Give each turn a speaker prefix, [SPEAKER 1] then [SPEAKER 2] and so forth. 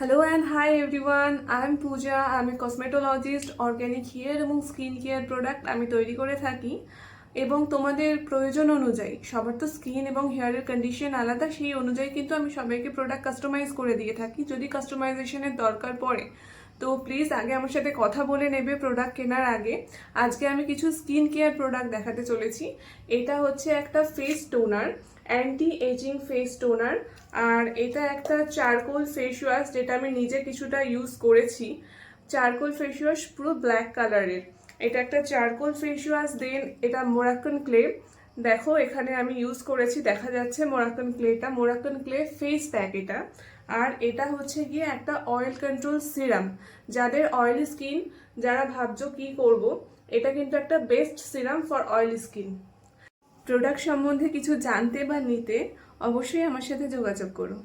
[SPEAKER 1] Hello and hi everyone. I am Pooja. I am a cosmetologist. Organic hair এবং skin care product আমি তৈরি করে থাকি এবং তোমাদের প্রয়োজন অনুযায়ী সবার তো স্কিন এবং হেয়ারের কন্ডিশন আলাদা, সেই অনুযায়ী কিন্তু আমি সবাইকে প্রোডাক্ট কাস্টমাইজ করে দিয়ে থাকি। যদি কাস্টমাইজেশনের দরকার পড়ে তো প্লিজ আগে আমার সাথে কথা বলে নেবে প্রোডাক্ট কেনার আগে। আজকে আমি কিছু স্কিন কেয়ার প্রোডাক্ট দেখাতে চলেছি। এটা হচ্ছে একটা face toner, anti ageing face toner, আর এটা একটা চারকোল ফেস ওয়াশ যেটা আমি নিজে কিছুটা ইউজ করেছি। চারকোল ফেস ওয়াশ পুরো ব্ল্যাক কালারের। এটা একটা চারকোল ফেস ওয়াশ, দেন এটা মোরাক্কান ক্লে। দেখো এখানে আমি ইউজ করেছি, দেখা যাচ্ছে Moroccan ক্লেটা, Moroccan clay face pack এটা। আর এটা হচ্ছে গিয়ে একটা অয়েল কন্ট্রোল সিরাম। যাদের অয়েলি স্কিন, যারা ভাবছো কি করব, এটা কিন্তু একটা best serum for oily skin. Product সম্বন্ধে কিছু জানতে বা নিতে অবশ্যই আমার সাথে যোগাযোগ করো।